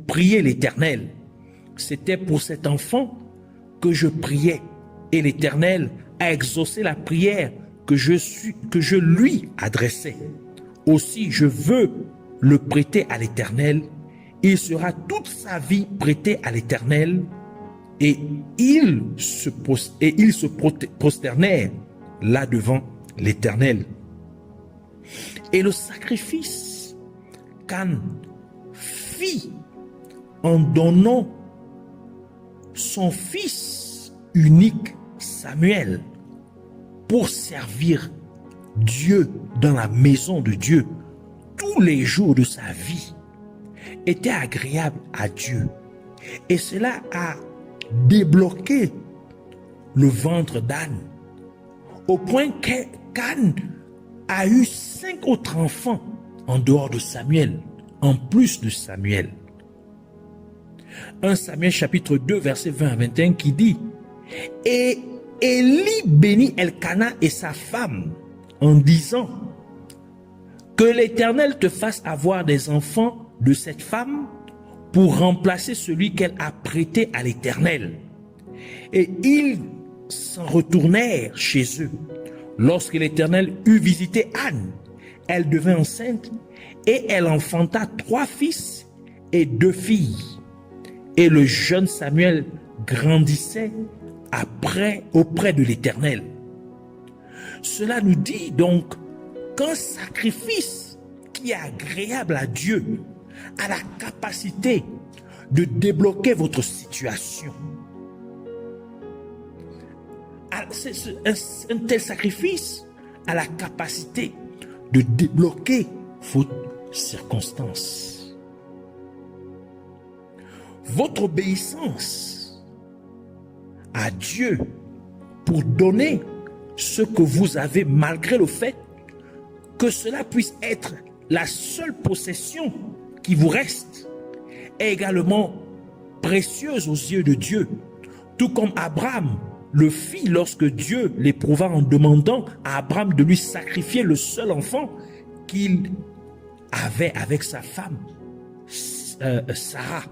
prier l'Éternel. C'était pour cet enfant que je priais. Et l'Éternel a exaucé la prière que je lui adressais. Aussi, je veux le prêter à l'Éternel. Il sera toute sa vie prêté à l'Éternel. Et ils se prosternèrent là devant l'Éternel. Et le sacrifice qu'Anne fit en donnant son fils unique Samuel pour servir Dieu dans la maison de Dieu tous les jours de sa vie était agréable à Dieu. Et cela a débloqué le ventre d'Anne au point qu'Anne a eu 5 autres enfants en dehors de Samuel, en plus de Samuel. 1 Samuel chapitre 2 verset 20 à 21 qui dit: et Élie bénit Elkana et sa femme en disant: que l'Éternel te fasse avoir des enfants de cette femme pour remplacer celui qu'elle a prêté à l'Éternel. Et ils s'en retournèrent chez eux. Lorsque l'Éternel eut visité Anne, elle devint enceinte et elle enfanta 3 fils et 2 filles. Et le jeune Samuel grandissait auprès de l'Éternel. Cela nous dit donc qu'un sacrifice qui est agréable à Dieu a la capacité de débloquer votre situation. Un tel sacrifice a la capacité de débloquer vos circonstances. Votre obéissance à Dieu pour donner ce que vous avez, malgré le fait que cela puisse être la seule possession qui vous reste, est également précieuse aux yeux de Dieu, tout comme Abraham le fit lorsque Dieu l'éprouva en demandant à Abraham de lui sacrifier le seul enfant qu'il avait avec sa femme Sarah.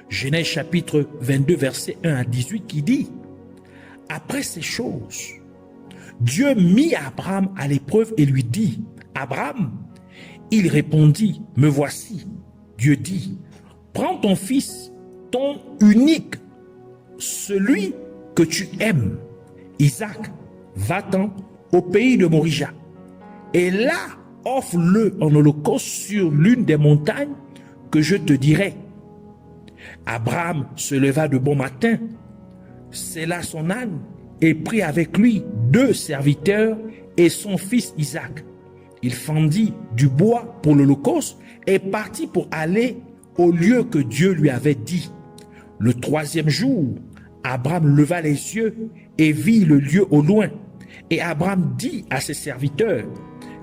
Genèse chapitre 22 verset 1 à 18 qui dit: après ces choses, Dieu mit Abraham à l'épreuve et lui dit: Abraham. Il répondit: me voici. Dieu dit: prends ton fils, ton unique, celui que tu aimes, Isaac, va-t'en au pays de Morija, et là offre-le en holocauste sur l'une des montagnes que je te dirai. Abraham se leva de bon matin, sella son âne et prit avec lui 2 serviteurs et son fils Isaac. Il fendit du bois pour l'holocauste et partit pour aller au lieu que Dieu lui avait dit. Le 3e jour, Abraham leva les yeux et vit le lieu au loin. Et Abraham dit à ses serviteurs: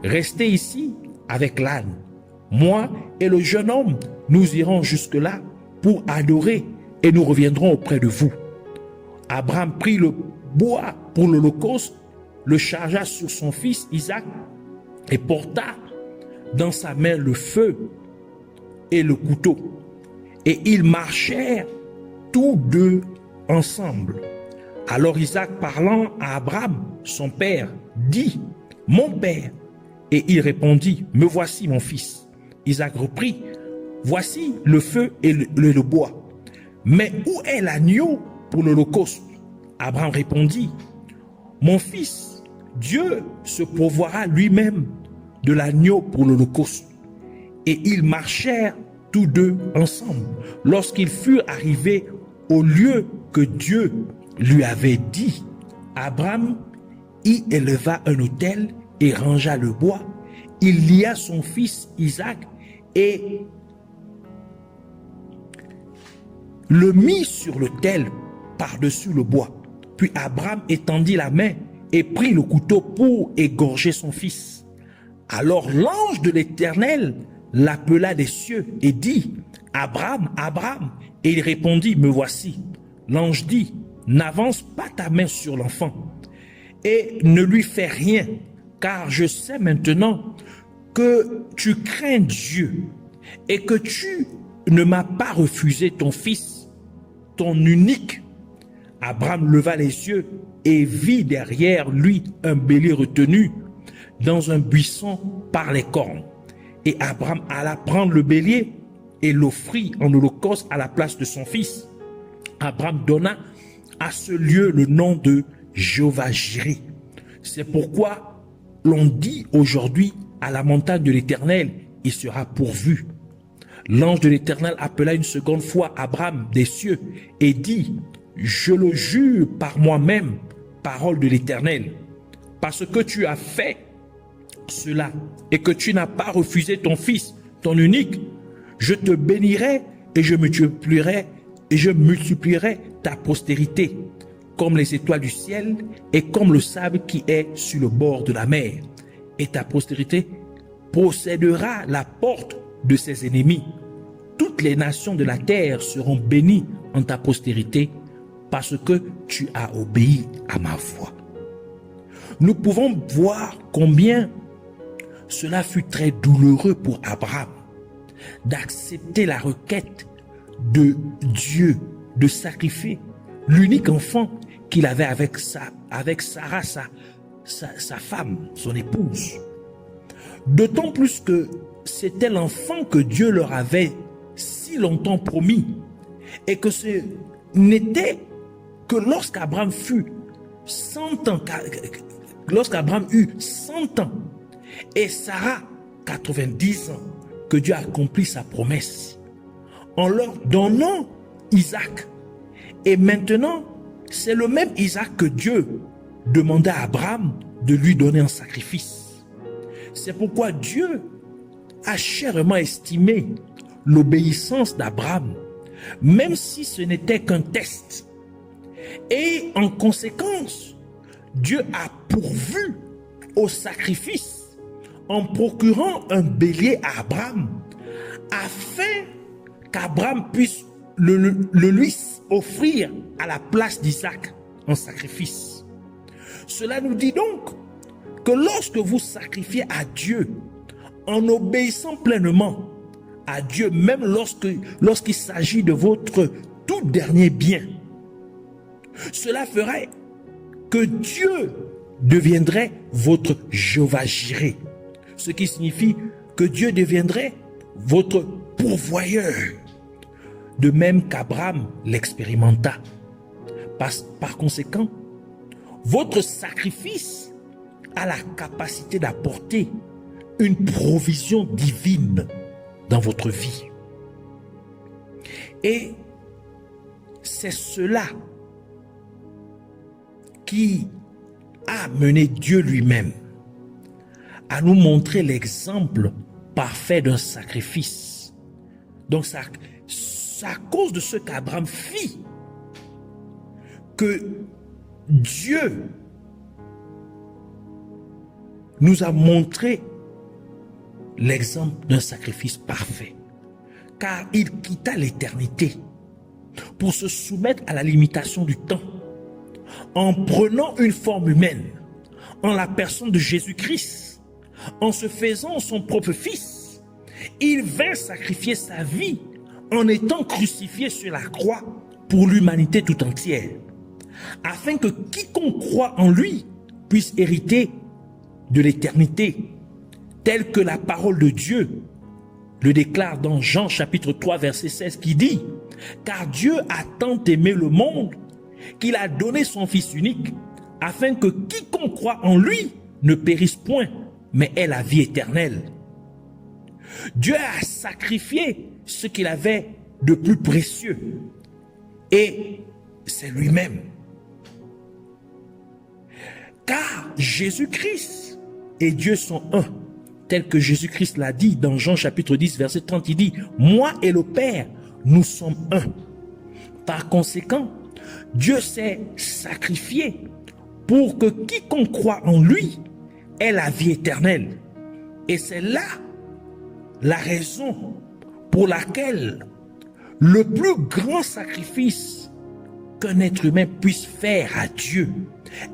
restez ici avec l'âne. Moi et le jeune homme, nous irons jusque-là pour adorer et nous reviendrons auprès de vous. Abraham prit le bois pour l'holocauste, le chargea sur son fils Isaac et porta dans sa main le feu et le couteau. Et ils marchèrent tous deux ensemble. Alors Isaac, parlant à Abraham, son père, dit: mon père. Et il répondit: me voici mon fils. Isaac reprit: voici le feu et le bois. Mais où est l'agneau pour l'holocauste? Abraham répondit: mon fils, Dieu se pourvoira lui-même de l'agneau pour l'holocauste. Et ils marchèrent tous deux ensemble. Lorsqu'ils furent arrivés au lieu que Dieu lui avait dit, Abraham y éleva un autel et rangea le bois. Il lia son fils Isaac et le mit sur l'autel par-dessus le bois. Puis Abraham étendit la main et prit le couteau pour égorger son fils. Alors l'ange de l'Éternel l'appela des cieux et dit: Abraham, Abraham. Et il répondit: me voici. L'ange dit: n'avance pas ta main sur l'enfant et ne lui fais rien, car je sais maintenant que tu crains Dieu et que tu ne m'as pas refusé ton fils, ton unique. Abraham leva les yeux et vit derrière lui un bélier retenu dans un buisson par les cornes. Et Abraham alla prendre le bélier et l'offrit en holocauste à la place de son fils. Abraham donna à ce lieu le nom de Jéhovah-Jireh. C'est pourquoi l'on dit aujourd'hui à la montagne de l'Éternel, il sera pourvu. L'ange de l'Éternel appela une seconde fois Abraham des cieux et dit, je le jure par moi-même, parole de l'Éternel, parce que tu as fait cela et que tu n'as pas refusé ton fils, ton unique, je te bénirai et je multiplierai ta postérité comme les étoiles du ciel et comme le sable qui est sur le bord de la mer. Et ta postérité possédera la porte de ses ennemis. Toutes les nations de la terre seront bénies en ta postérité parce que tu as obéi à ma voix. Nous pouvons voir combien cela fut très douloureux pour Abraham d'accepter la requête de Dieu de sacrifier l'unique enfant qu'il avait avec Sarah, sa femme, son épouse. D'autant plus que c'était l'enfant que Dieu leur avait si longtemps promis et que ce n'était que lorsqu'Abraham fut 100 ans, lorsqu'Abraham eut 100 ans et Sarah 90 ans que Dieu a accompli sa promesse en leur donnant Isaac. Et maintenant, c'est le même Isaac que Dieu demandait à Abraham de lui donner en sacrifice. C'est pourquoi Dieu a chèrement estimé l'obéissance d'Abraham, même si ce n'était qu'un test. Et en conséquence, Dieu a pourvu au sacrifice en procurant un bélier à Abraham, afin qu'Abraham puisse le lui offrir à la place d'Isaac en sacrifice. Cela nous dit donc que lorsque vous sacrifiez à Dieu en obéissant pleinement à Dieu, même lorsqu'il s'agit de votre tout dernier bien, cela ferait que Dieu deviendrait votre Jéhovah-Jireh, ce qui signifie que Dieu deviendrait votre pourvoyeur, de même qu'Abraham l'expérimenta. Par conséquent, votre sacrifice a la capacité d'apporter une provision divine dans votre vie. Et c'est cela qui a mené Dieu lui-même à nous montrer l'exemple parfait d'un sacrifice. Donc c'est à cause de ce qu'Abraham fit que Dieu nous a montré l'exemple d'un sacrifice parfait, car il quitta l'éternité pour se soumettre à la limitation du temps en prenant une forme humaine en la personne de Jésus-Christ, en se faisant son propre fils. Il vint sacrifier sa vie en étant crucifié sur la croix pour l'humanité tout entière, afin que quiconque croit en lui puisse hériter de l'éternité, tel que la parole de Dieu le déclare dans Jean chapitre 3 verset 16 qui dit « Car Dieu a tant aimé le monde qu'il a donné son Fils unique, afin que quiconque croit en lui ne périsse point, mais ait la vie éternelle. » Dieu a sacrifié ce qu'il avait de plus précieux, et c'est lui-même. Car Jésus-Christ et Dieu sont un, tel que Jésus-Christ l'a dit dans Jean chapitre 10 verset 30, il dit « Moi et le Père, nous sommes un ». Par conséquent, Dieu s'est sacrifié pour que quiconque croit en lui ait la vie éternelle. Et c'est là la raison pour laquelle le plus grand sacrifice qu'un être humain puisse faire à Dieu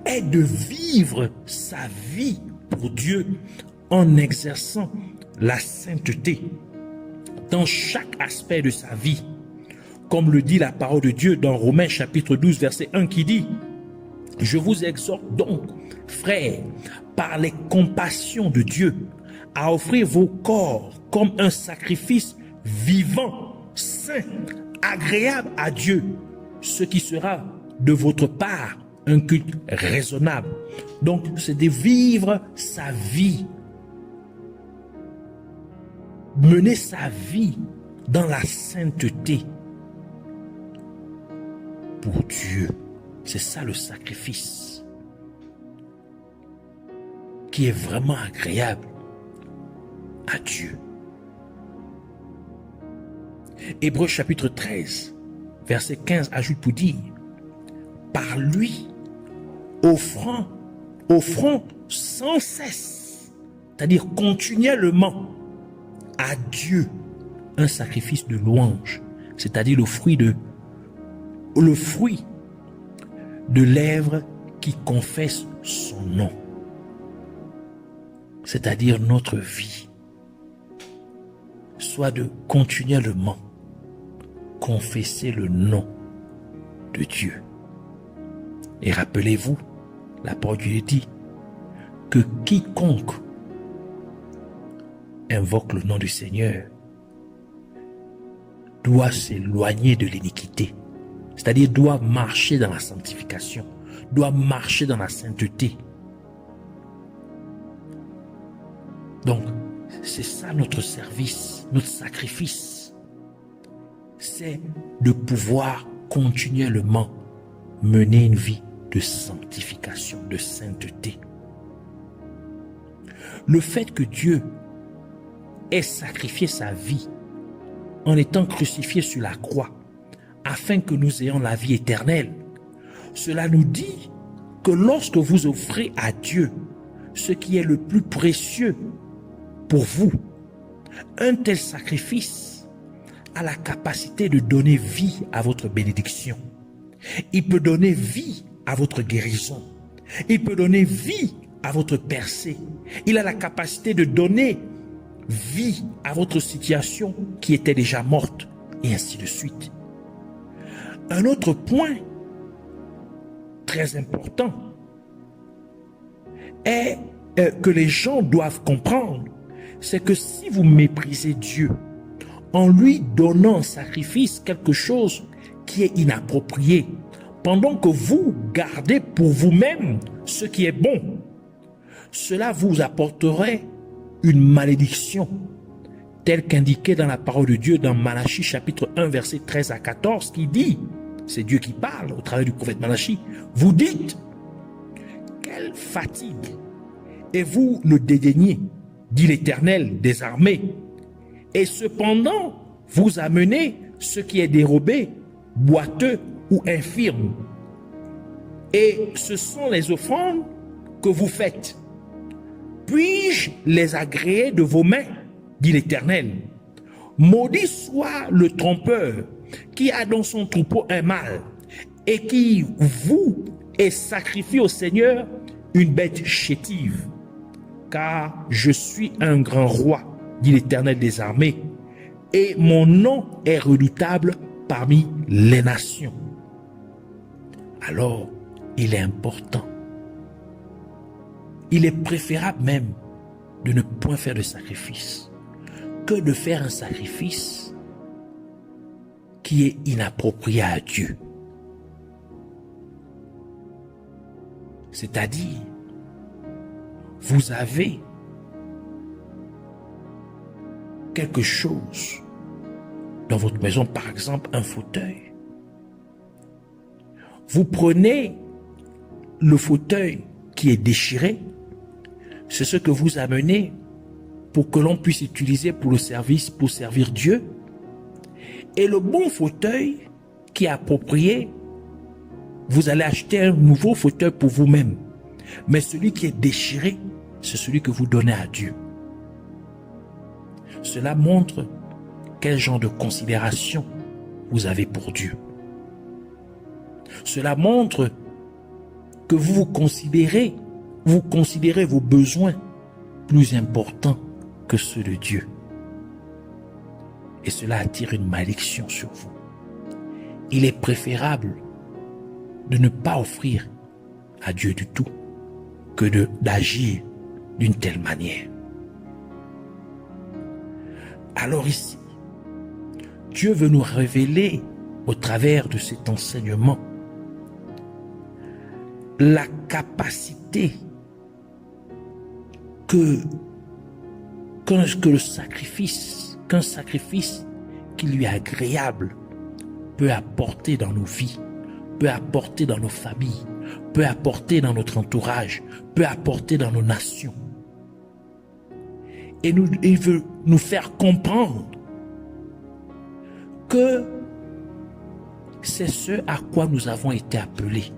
est de vivre sa vie pour Dieu en exerçant la sainteté. dans chaque aspect de sa vie. Comme le dit la parole de Dieu dans Romains chapitre 12, verset 1 qui dit « Je vous exhorte donc, frères, par les compassions de Dieu, à offrir vos corps comme un sacrifice vivant, saint, agréable à Dieu, ce qui sera de votre part un culte raisonnable. » Donc, c'est de vivre sa vie, mener sa vie dans la sainteté pour Dieu. C'est ça le sacrifice qui est vraiment agréable à Dieu. Hébreux chapitre 13, verset 15 ajoute pour dire « Par lui, offrant sans cesse, c'est-à-dire continuellement à Dieu, un sacrifice de louange, c'est-à-dire le fruit de lèvres qui confessent son nom, c'est-à-dire notre vie, soit de continuellement confesser le nom de Dieu. Et rappelez-vous, la parole de Dieu dit que quiconque invoque le nom du Seigneur doit s'éloigner de l'iniquité, c'est-à-dire doit marcher dans la sanctification, doit marcher dans la sainteté. Donc, c'est ça notre service, notre sacrifice. C'est de pouvoir continuellement mener une vie de sanctification, de sainteté. Le fait que Dieu ait sacrifié sa vie en étant crucifié sur la croix afin que nous ayons la vie éternelle, cela nous dit que lorsque vous offrez à Dieu ce qui est le plus précieux pour vous, un tel sacrifice a la capacité de donner vie à votre bénédiction. Il peut donner vie à votre guérison. Il peut donner vie à votre percée. Il a la capacité de donner vie à votre situation qui était déjà morte, et ainsi de suite. Un autre point très important est que les gens doivent comprendre, c'est que si vous méprisez Dieu en lui donnant en sacrifice quelque chose qui est inapproprié, pendant que vous gardez pour vous-même ce qui est bon, cela vous apporterait une malédiction, telle qu'indiquée dans la parole de Dieu dans Malachie chapitre 1 verset 13 à 14 qui dit, c'est Dieu qui parle au travers du prophète Malachie, vous dites, quelle fatigue, et vous le dédaignez, dit l'Éternel des armées, et cependant vous amenez ce qui est dérobé, boiteux ou infirme, et ce sont les offrandes que vous faites. Puis-je les agréer de vos mains, dit l'Éternel. Maudit soit le trompeur qui a dans son troupeau un mâle et qui vous et sacrifie au Seigneur une bête chétive. Car je suis un grand roi, dit l'Éternel des armées, et mon nom est redoutable parmi les nations. Alors, il est important, il est préférable même de ne point faire de sacrifice que de faire un sacrifice qui est inapproprié à Dieu. C'est-à-dire, vous avez quelque chose dans votre maison, par exemple un fauteuil. Vous prenez le fauteuil qui est déchiré, c'est ce que vous amenez pour que l'on puisse utiliser pour le service, pour servir Dieu. Et le bon fauteuil qui est approprié, vous allez acheter un nouveau fauteuil pour vous-même. Mais celui qui est déchiré, c'est celui que vous donnez à Dieu. Cela montre quel genre de considération vous avez pour Dieu. Cela montre que vous considérez vos besoins plus importants que ceux de Dieu. et cela attire une malédiction sur vous. Il est préférable de ne pas offrir à Dieu du tout que d'agir d'une telle manière. Alors ici, Dieu veut nous révéler au travers de cet enseignement la capacité qu'un sacrifice qui lui est agréable peut apporter dans nos vies, peut apporter dans nos familles, peut apporter dans notre entourage, peut apporter dans nos nations. Et il veut nous faire comprendre que c'est ce à quoi nous avons été appelés.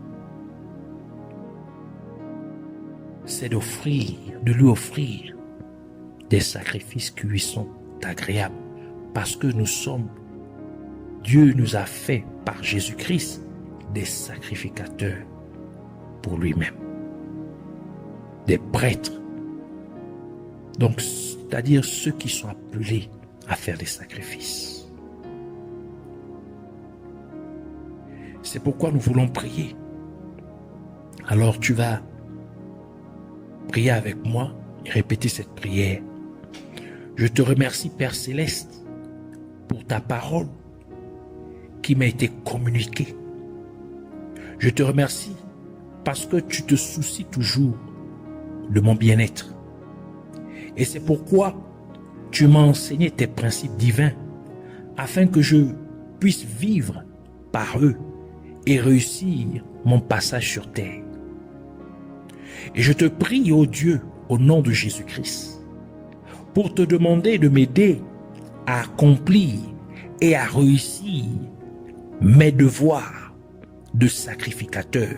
C'est de lui offrir des sacrifices qui lui sont agréables. Parce que Dieu nous a fait par Jésus-Christ des sacrificateurs pour lui-même. Des prêtres. Donc, c'est-à-dire ceux qui sont appelés à faire des sacrifices. C'est pourquoi nous voulons prier. Alors tu vas prier avec moi et répéter cette prière. Je te remercie, Père Céleste, pour ta parole qui m'a été communiquée. Je te remercie parce que tu te soucies toujours de mon bien-être. Et c'est pourquoi tu m'as enseigné tes principes divins afin que je puisse vivre par eux et réussir mon passage sur terre. Et je te prie, ô Dieu, au nom de Jésus-Christ, pour te demander de m'aider à accomplir et à réussir mes devoirs de sacrificateur,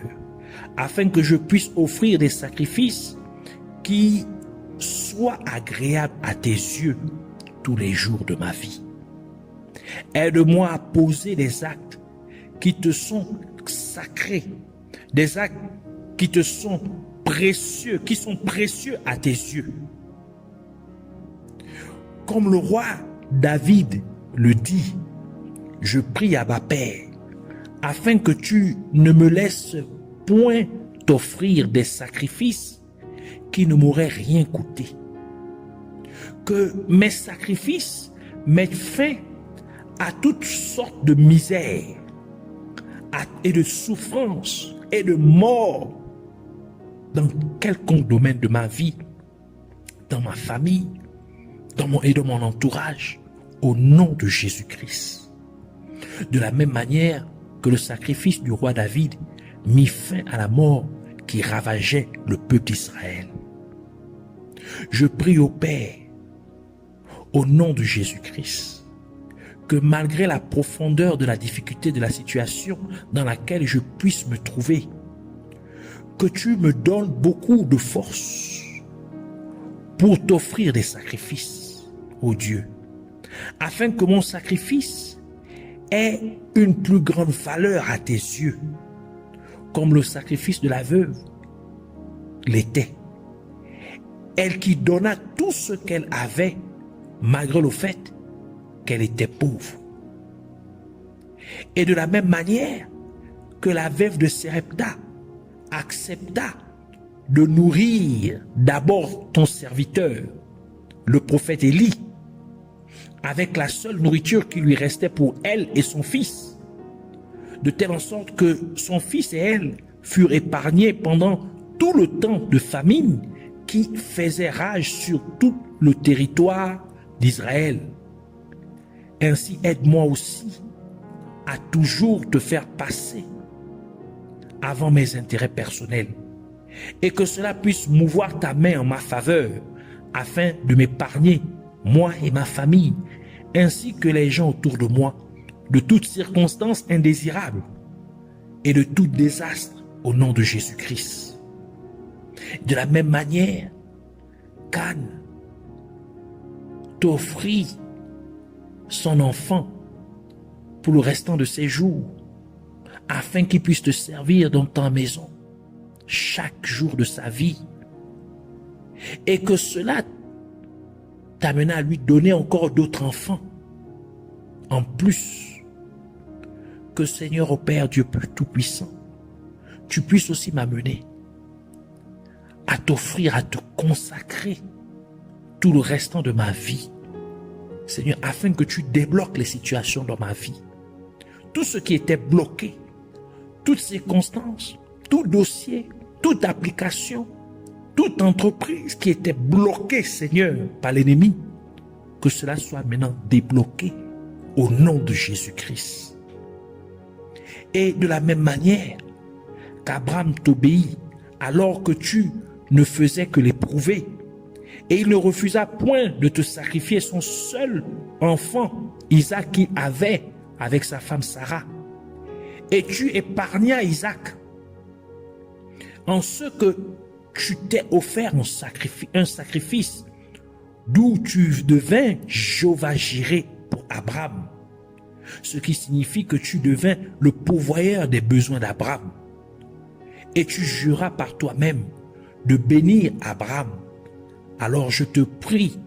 afin que je puisse offrir des sacrifices qui soient agréables à tes yeux tous les jours de ma vie. Aide-moi à poser des actes qui te sont sacrés, des actes qui te sont précieux, qui sont précieux à tes yeux. Comme le roi David le dit, je prie à ma Père, afin que tu ne me laisses point t'offrir des sacrifices qui ne m'auraient rien coûté. Que mes sacrifices mettent fin à toutes sortes de misères et de souffrances et de mort dans quelconque domaine de ma vie, dans ma famille, dans mon entourage, au nom de Jésus-Christ. De la même manière que le sacrifice du roi David mit fin à la mort qui ravageait le peuple d'Israël. Je prie au Père, au nom de Jésus-Christ, que malgré la profondeur de la difficulté de la situation dans laquelle je puisse me trouver, que tu me donnes beaucoup de force pour t'offrir des sacrifices, ô Dieu, afin que mon sacrifice ait une plus grande valeur à tes yeux, comme le sacrifice de la veuve l'était. Elle qui donna tout ce qu'elle avait, malgré le fait qu'elle était pauvre. Et de la même manière que la veuve de Sérepta accepta de nourrir d'abord ton serviteur, le prophète Élie, avec la seule nourriture qui lui restait pour elle et son fils, de telle sorte que son fils et elle furent épargnés pendant tout le temps de famine qui faisait rage sur tout le territoire d'Israël. Ainsi, aide-moi aussi à toujours te faire passer avant mes intérêts personnels et que cela puisse mouvoir ta main en ma faveur afin de m'épargner, moi et ma famille, ainsi que les gens autour de moi, de toutes circonstances indésirables et de tout désastre au nom de Jésus-Christ. De la même manière, qu'Anne t'offrit son enfant pour le restant de ses jours, afin qu'il puisse te servir dans ta maison chaque jour de sa vie, et que cela t'amena à lui donner encore d'autres enfants en plus, que Seigneur, ô Père Dieu Tout-Puissant, tu puisses aussi m'amener à t'offrir, à te consacrer tout le restant de ma vie, Seigneur, afin que tu débloques les situations dans ma vie. Tout ce qui était bloqué, toute circonstance, tout dossier, toute application, toute entreprise qui était bloquée, Seigneur, par l'ennemi, que cela soit maintenant débloqué au nom de Jésus-Christ. Et de la même manière qu'Abraham t'obéit alors que tu ne faisais que l'éprouver, et il ne refusa point de te sacrifier son seul enfant, Isaac, qu'il avait avec sa femme Sarah. Et tu épargnas Isaac en ce que tu t'es offert un sacrifice, d'où tu devins Jéhovah-Jireh pour Abraham, ce qui signifie que tu devins le pourvoyeur des besoins d'Abraham. Et tu juras par toi-même de bénir Abraham. Alors je te prie,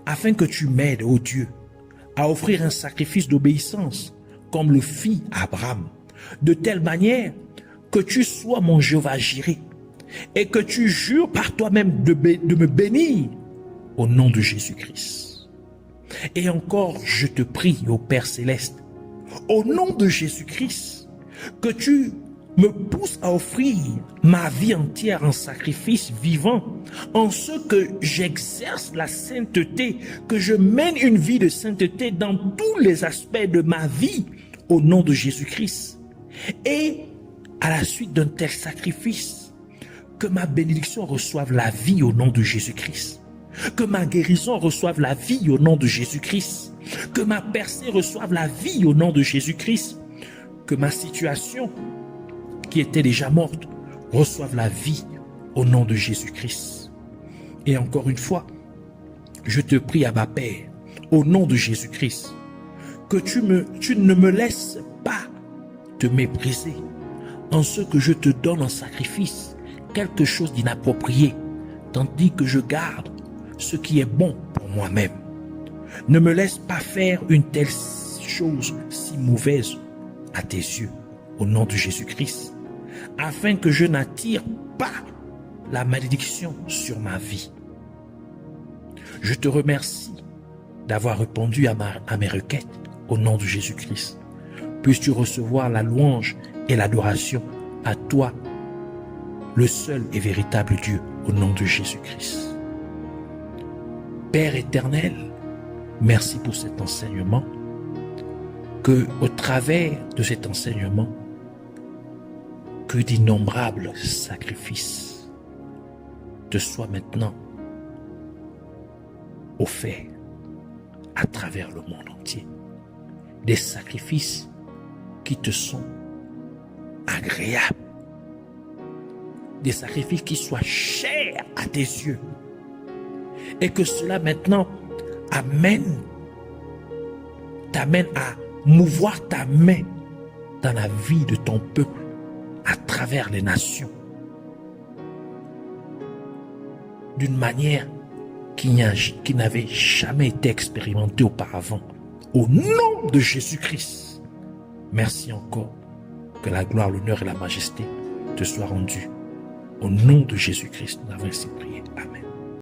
afin que tu m'aides, ô Dieu, à offrir un sacrifice d'obéissance, comme le fit Abraham, de telle manière que tu sois mon Jéhovah-Jireh, et que tu jures par toi-même de me bénir au nom de Jésus-Christ. Et encore, je te prie, ô Père Céleste, au nom de Jésus-Christ, que tu me pousses à offrir ma vie entière en sacrifice vivant, en ce que j'exerce la sainteté, que je mène une vie de sainteté dans tous les aspects de ma vie, au nom de Jésus-Christ. Et à la suite d'un tel sacrifice, que ma bénédiction reçoive la vie au nom de Jésus-Christ. Que ma guérison reçoive la vie au nom de Jésus-Christ. Que ma percée reçoive la vie au nom de Jésus-Christ. Que ma situation qui était déjà morte reçoive la vie au nom de Jésus-Christ. Et encore une fois, je te prie, Abba Père, au nom de Jésus-Christ, que tu ne me laisses pas te mépriser en ce que je te donne en sacrifice quelque chose d'inapproprié, tandis que je garde ce qui est bon pour moi-même. Ne me laisse pas faire une telle chose si mauvaise à tes yeux, au nom de Jésus-Christ, afin que je n'attire pas la malédiction sur ma vie. Je te remercie d'avoir répondu à mes requêtes au nom de Jésus-Christ. Puisses-tu recevoir la louange et l'adoration à toi, le seul et véritable Dieu, au nom de Jésus-Christ. Père éternel, merci pour cet enseignement, que au travers de cet enseignement, que d'innombrables sacrifices te soient maintenant offerts à travers le monde entier. Des sacrifices qui te sont agréables. Des sacrifices qui soient chers à tes yeux. Et que cela maintenant t'amène à mouvoir ta main dans la vie de ton peuple à travers les nations. D'une manière qui n'avait jamais été expérimentée auparavant. Au nom de Jésus-Christ, merci encore. Que la gloire, l'honneur et la majesté te soient rendus. Au nom de Jésus-Christ, nous avons ainsi prié.